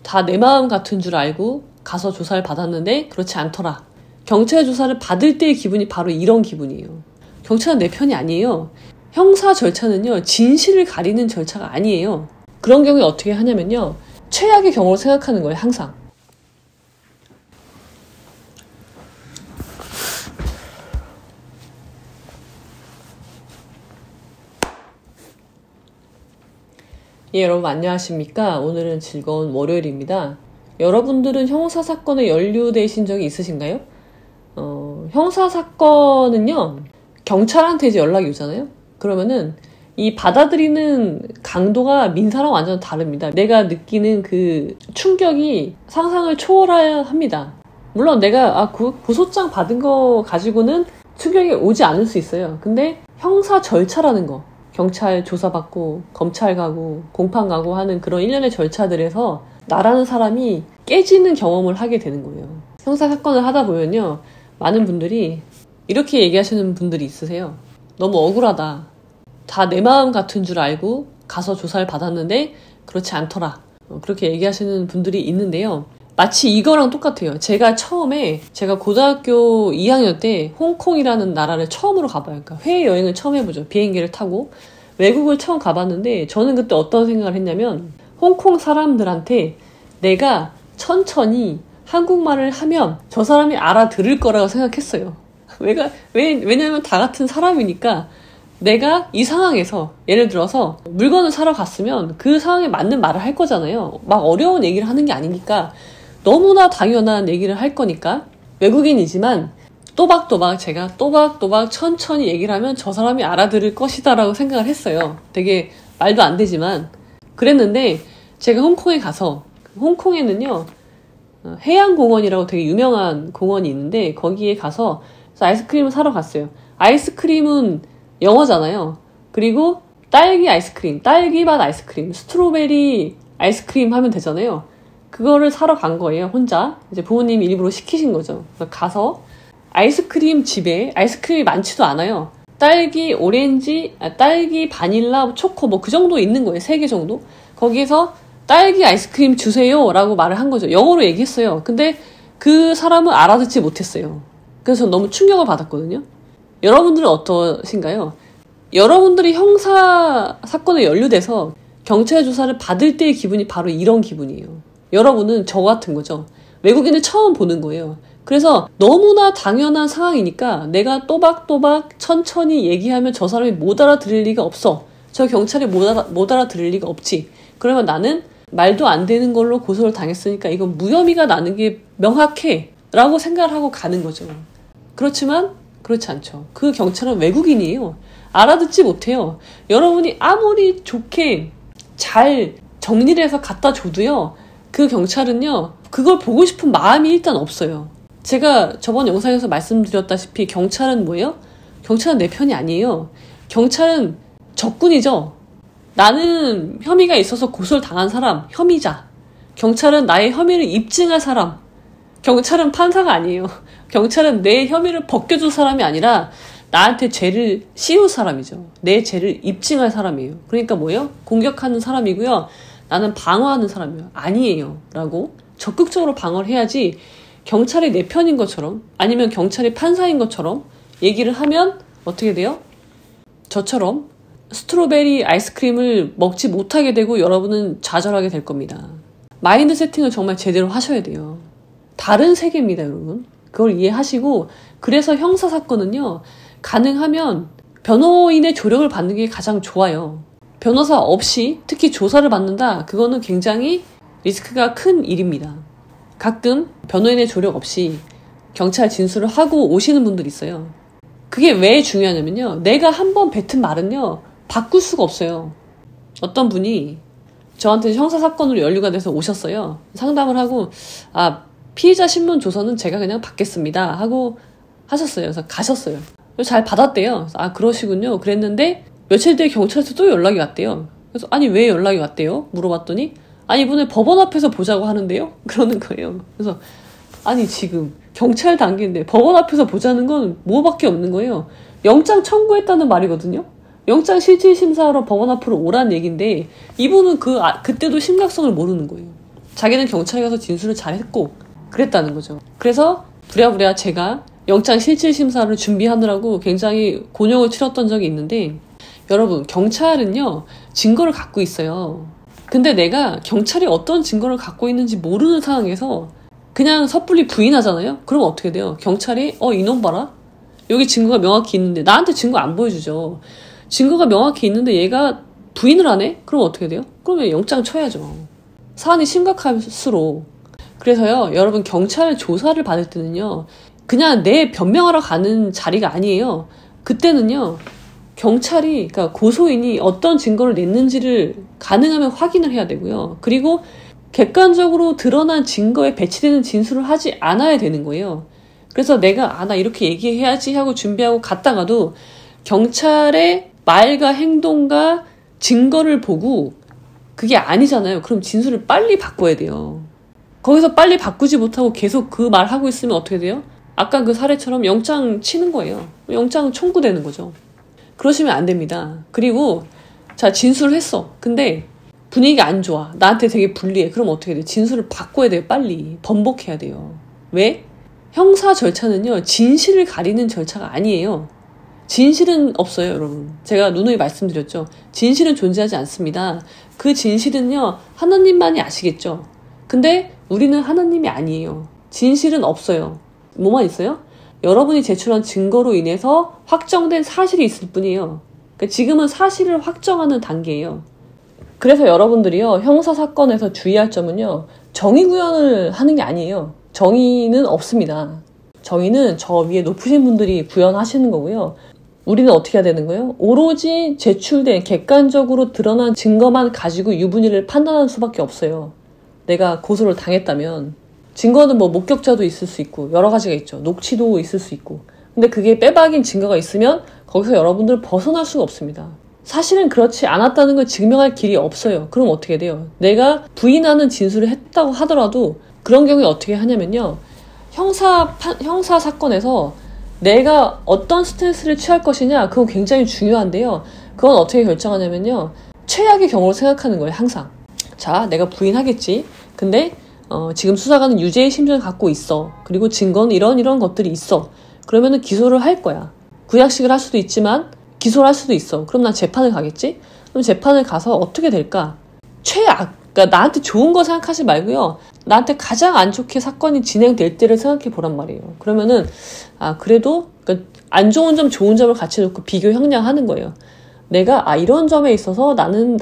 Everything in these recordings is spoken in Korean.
다 내 마음 같은 줄 알고 가서 조사를 받았는데 그렇지 않더라. 경찰 조사를 받을 때의 기분이 바로 이런 기분이에요. 경찰은 내 편이 아니에요. 형사 절차는요, 진실을 가리는 절차가 아니에요. 그런 경우에 어떻게 하냐면요, 최악의 경우로 생각하는 거예요, 항상. 예, 여러분 안녕하십니까? 오늘은 즐거운 월요일입니다. 여러분들은 형사사건에 연루되신 적이 있으신가요? 형사사건은요, 경찰한테 이제 연락이 오잖아요? 그러면은 이 받아들이는 강도가 민사랑 완전 다릅니다. 내가 느끼는 그 충격이 상상을 초월해야 합니다. 물론 내가 고소장 받은 거 가지고는 충격이 오지 않을 수 있어요. 근데 형사 절차라는 거, 경찰 조사받고 검찰 가고 공판 가고 하는 그런 일련의 절차들에서 나라는 사람이 깨지는 경험을 하게 되는 거예요. 형사사건을 하다 보면요, 많은 분들이 이렇게 얘기하시는 분들이 있으세요. 너무 억울하다. 다 내 마음 같은 줄 알고 가서 조사를 받았는데 그렇지 않더라. 그렇게 얘기하시는 분들이 있는데요. 마치 이거랑 똑같아요. 제가 고등학교 2학년 때 홍콩이라는 나라를 처음으로 가봐요. 그러니까 해외여행을 처음 해보죠. 비행기를 타고 외국을 처음 가봤는데, 저는 그때 어떤 생각을 했냐면, 홍콩 사람들한테 내가 천천히 한국말을 하면 저 사람이 알아들을 거라고 생각했어요. 왜냐면 다 같은 사람이니까 내가 이 상황에서, 예를 들어서 물건을 사러 갔으면 그 상황에 맞는 말을 할 거잖아요. 막 어려운 얘기를 하는 게 아니니까 너무나 당연한 얘기를 할 거니까, 외국인이지만 제가 또박또박 천천히 얘기를 하면 저 사람이 알아들을 것이다 라고 생각을 했어요. 되게 말도 안 되지만 그랬는데, 제가 홍콩에 가서, 홍콩에는요 해양공원이라고 되게 유명한 공원이 있는데, 거기에 가서 아이스크림을 사러 갔어요. 아이스크림은 영어잖아요. 그리고 딸기 아이스크림, 딸기맛 아이스크림, 스트로베리 아이스크림 하면 되잖아요. 그거를 사러 간 거예요, 혼자. 이제 부모님이 일부러 시키신 거죠. 그래서 가서 아이스크림 집에 아이스크림이 많지도 않아요. 딸기, 오렌지, 딸기, 바닐라, 초코 뭐 그 정도 있는 거예요. 3개 정도. 거기에서 딸기 아이스크림 주세요 라고 말을 한 거죠. 영어로 얘기했어요. 근데 그 사람은 알아듣지 못했어요. 그래서 너무 충격을 받았거든요. 여러분들은 어떠신가요? 여러분들이 형사 사건에 연루돼서 경찰 조사를 받을 때의 기분이 바로 이런 기분이에요. 여러분은 저 같은 거죠. 외국인을 처음 보는 거예요. 그래서 너무나 당연한 상황이니까 내가 또박또박 천천히 얘기하면 저 사람이 못 알아들을 리가 없어. 저 경찰이 못 알아들을 리가 없지. 그러면 나는 말도 안 되는 걸로 고소를 당했으니까 이건 무혐의가 나는 게 명확해 라고 생각을 하고 가는 거죠. 그렇지만 그렇지 않죠. 그 경찰은 외국인이에요. 알아듣지 못해요. 여러분이 아무리 좋게 잘 정리를 해서 갖다 줘도요, 그 경찰은요, 그걸 보고 싶은 마음이 일단 없어요. 제가 저번 영상에서 말씀드렸다시피 경찰은 뭐예요? 경찰은 내 편이 아니에요. 경찰은 적군이죠. 나는 혐의가 있어서 고소를 당한 사람, 혐의자. 경찰은 나의 혐의를 입증할 사람. 경찰은 판사가 아니에요. 경찰은 내 혐의를 벗겨줄 사람이 아니라 나한테 죄를 씌울 사람이죠. 내 죄를 입증할 사람이에요. 그러니까 뭐예요? 공격하는 사람이고요. 나는 방어하는 사람이에요. 아니에요. 라고 적극적으로 방어를 해야지, 경찰이 내 편인 것처럼, 아니면 경찰이 판사인 것처럼 얘기를 하면 어떻게 돼요? 저처럼 스트로베리 아이스크림을 먹지 못하게 되고 여러분은 좌절하게 될 겁니다. 마인드 세팅을 정말 제대로 하셔야 돼요. 다른 세계입니다, 여러분. 그걸 이해하시고, 그래서 형사사건은요, 가능하면 변호인의 조력을 받는 게 가장 좋아요. 변호사 없이, 특히 조사를 받는다, 그거는 굉장히 리스크가 큰 일입니다. 가끔 변호인의 조력 없이 경찰 진술을 하고 오시는 분들이 있어요. 그게 왜 중요하냐면요, 내가 한번 뱉은 말은요 바꿀 수가 없어요. 어떤 분이 저한테 형사사건으로 연루가 돼서 오셨어요. 상담을 하고, 피의자 신문 조서는 제가 그냥 받겠습니다 하고 하셨어요. 그래서 가셨어요. 잘 받았대요. 그러시군요. 그랬는데 며칠 뒤에 경찰에서 또 연락이 왔대요. 그래서 왜 연락이 왔대요? 물어봤더니, 이번에 법원 앞에서 보자고 하는데요? 그러는 거예요. 그래서 지금 경찰 단계인데 법원 앞에서 보자는 건 뭐밖에 없는 거예요. 영장 청구했다는 말이거든요. 영장 실질심사하러 법원 앞으로 오라는 얘기인데, 이분은 그때도 심각성을 모르는 거예요. 자기는 경찰에 가서 진술을 잘했고 그랬다는 거죠. 그래서 부랴부랴 제가 영장 실질심사를 준비하느라고 굉장히 곤욕을 치렀던 적이 있는데, 여러분, 경찰은요 증거를 갖고 있어요. 근데 내가 경찰이 어떤 증거를 갖고 있는지 모르는 상황에서 그냥 섣불리 부인하잖아요. 그럼 어떻게 돼요? 경찰이 이놈 봐라, 여기 증거가 명확히 있는데, 나한테 증거 안 보여주죠. 증거가 명확히 있는데 얘가 부인을 하네? 그럼 어떻게 돼요? 그러면 영장 쳐야죠. 사안이 심각할수록. 그래서요, 여러분, 경찰 조사를 받을 때는요 그냥 내 변명하러 가는 자리가 아니에요. 그때는요 경찰이, 그러니까 고소인이 어떤 증거를 냈는지를 가능하면 확인을 해야 되고요. 그리고 객관적으로 드러난 증거에 배치되는 진술을 하지 않아야 되는 거예요. 그래서 내가 나 이렇게 얘기해야지 하고 준비하고 갔다가도 경찰의 말과 행동과 증거를 보고 그게 아니잖아요. 그럼 진술을 빨리 바꿔야 돼요. 거기서 빨리 바꾸지 못하고 계속 그 말 하고 있으면 어떻게 돼요? 아까 그 사례처럼 영장 치는 거예요. 영장 청구되는 거죠. 그러시면 안 됩니다. 그리고 자, 진술을 했어. 근데 분위기가 안 좋아. 나한테 되게 불리해. 그럼 어떻게 돼? 진술을 바꿔야 돼요. 빨리. 번복해야 돼요. 왜? 형사 절차는요 진실을 가리는 절차가 아니에요. 진실은 없어요, 여러분. 제가 누누이 말씀드렸죠. 진실은 존재하지 않습니다. 그 진실은요 하나님만이 아시겠죠. 근데 우리는 하나님이 아니에요. 진실은 없어요. 뭐만 있어요? 여러분이 제출한 증거로 인해서 확정된 사실이 있을 뿐이에요. 그러니까 지금은 사실을 확정하는 단계예요. 그래서 여러분들이요 형사사건에서 주의할 점은요, 정의 구현을 하는 게 아니에요. 정의는 없습니다. 정의는 저 위에 높으신 분들이 구현하시는 거고요. 우리는 어떻게 해야 되는 거예요? 오로지 제출된 객관적으로 드러난 증거만 가지고 유부녀를 판단할 수밖에 없어요. 내가 고소를 당했다면. 증거는 뭐 목격자도 있을 수 있고 여러 가지가 있죠. 녹취도 있을 수 있고. 근데 그게 빼박인 증거가 있으면 거기서 여러분들 벗어날 수가 없습니다. 사실은 그렇지 않았다는 걸 증명할 길이 없어요. 그럼 어떻게 돼요? 내가 부인하는 진술을 했다고 하더라도 그런 경우에 어떻게 하냐면요, 형사 사건에서 내가 어떤 스탠스를 취할 것이냐, 그건 굉장히 중요한데요. 그건 어떻게 결정하냐면요, 최악의 경우로 생각하는 거예요. 항상. 자, 내가 부인하겠지. 근데 지금 수사관은 유죄의 심정을 갖고 있어. 그리고 증거는 이런 것들이 있어. 그러면은 기소를 할 거야. 구약식을 할 수도 있지만 기소를 할 수도 있어. 그럼 난 재판을 가겠지? 그럼 재판을 가서 어떻게 될까? 최악. 그러니까 나한테 좋은 거 생각하지 말고요. 나한테 가장 안 좋게 사건이 진행될 때를 생각해 보란 말이에요. 그러면은 그래도 그러니까 안 좋은 점 좋은 점을 같이 놓고 비교 형량하는 거예요. 내가 이런 점에 있어서 나는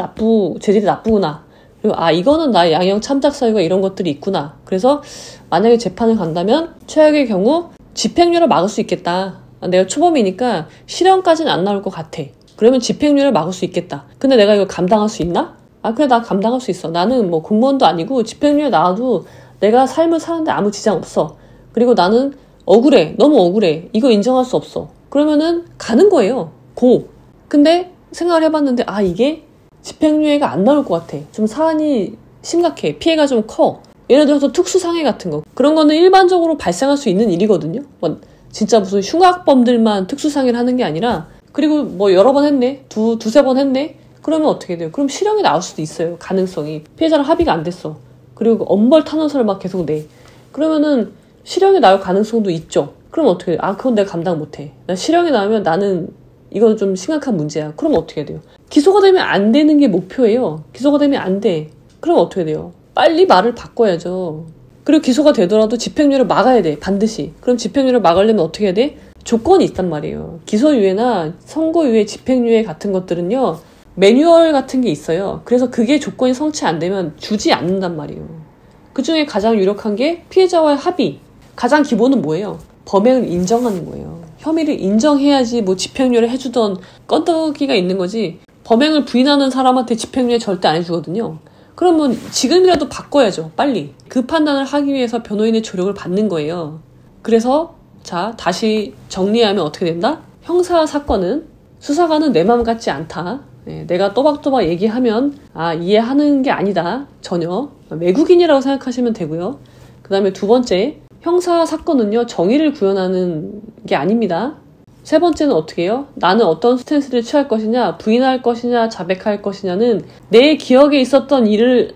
재질이 나쁘구나. 그리고 이거는 나의 양형 참작 사유가 이런 것들이 있구나. 그래서 만약에 재판을 간다면 최악의 경우 집행유예를 막을 수 있겠다. 내가 초범이니까 실형까지는 안 나올 것 같아. 그러면 집행유예를 막을 수 있겠다. 근데 내가 이걸 감당할 수 있나? 그래, 나 감당할 수 있어. 나는 뭐 공무원도 아니고 집행유예 나와도 내가 삶을 사는데 아무 지장 없어. 그리고 나는 억울해. 너무 억울해. 이거 인정할 수 없어. 그러면은 가는 거예요. 근데 생각을 해봤는데 이게 집행유예가 안 나올 것 같아. 좀 사안이 심각해. 피해가 좀 커. 예를 들어서 특수상해 같은 거. 그런 거는 일반적으로 발생할 수 있는 일이거든요. 진짜 무슨 흉악범들만 특수상해를 하는 게 아니라, 그리고 뭐 여러 번 했네. 두세 번 했네. 그러면 어떻게 돼요? 그럼 실형이 나올 수도 있어요. 가능성이. 피해자랑 합의가 안 됐어. 그리고 엄벌 탄원서를 막 계속 내. 그러면은 실형이 나올 가능성도 있죠. 그럼 어떻게 돼요? 그건 내가 감당 못해. 나 실형이 나오면 나는 이건 좀 심각한 문제야. 그럼 어떻게 돼요? 기소가 되면 안 되는 게 목표예요. 기소가 되면 안 돼. 그럼 어떻게 돼요? 빨리 말을 바꿔야죠. 그리고 기소가 되더라도 집행유예를 막아야 돼. 반드시. 그럼 집행유예를 막으려면 어떻게 해야 돼? 조건이 있단 말이에요. 기소유예나 선고유예, 집행유예 같은 것들은요, 매뉴얼 같은 게 있어요. 그래서 그게 조건이 성취 안 되면 주지 않는단 말이에요. 그 중에 가장 유력한 게 피해자와의 합의. 가장 기본은 뭐예요? 범행을 인정하는 거예요. 혐의를 인정해야지 뭐 집행유예를 해주던 건더기가 있는 거지. 범행을 부인하는 사람한테 집행유예 절대 안 해주거든요. 그러면 지금이라도 바꿔야죠. 빨리. 그 판단을 하기 위해서 변호인의 조력을 받는 거예요. 그래서 자, 다시 정리하면 어떻게 된다? 형사 사건은 수사관은 내 맘 같지 않다. 내가 또박또박 얘기하면 이해하는 게 아니다. 전혀. 외국인이라고 생각하시면 되고요. 그 다음에 두 번째, 형사 사건은요, 정의를 구현하는 게 아닙니다. 세 번째는 어떻게 해요? 나는 어떤 스탠스를 취할 것이냐, 부인할 것이냐, 자백할 것이냐는 내 기억에 있었던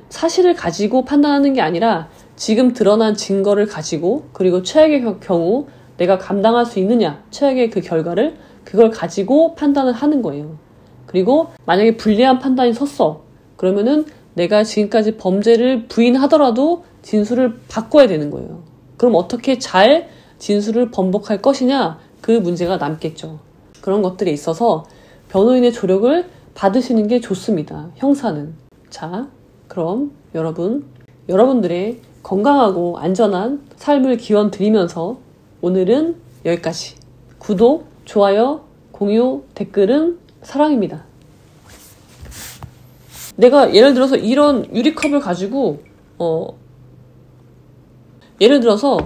사실을 가지고 판단하는 게 아니라 지금 드러난 증거를 가지고, 그리고 최악의 경우 내가 감당할 수 있느냐, 최악의 그 결과를 그걸 가지고 판단을 하는 거예요. 그리고 만약에 불리한 판단이 섰어. 그러면은 내가 지금까지 범죄를 부인하더라도 진술을 바꿔야 되는 거예요. 그럼 어떻게 잘 진술을 번복할 것이냐, 그 문제가 남겠죠. 그런 것들에 있어서 변호인의 조력을 받으시는 게 좋습니다. 형사는. 자, 그럼 여러분들의 건강하고 안전한 삶을 기원 드리면서 오늘은 여기까지. 구독, 좋아요, 공유, 댓글은 사랑입니다. 내가 예를 들어서 이런 유리컵을 가지고 예를 들어서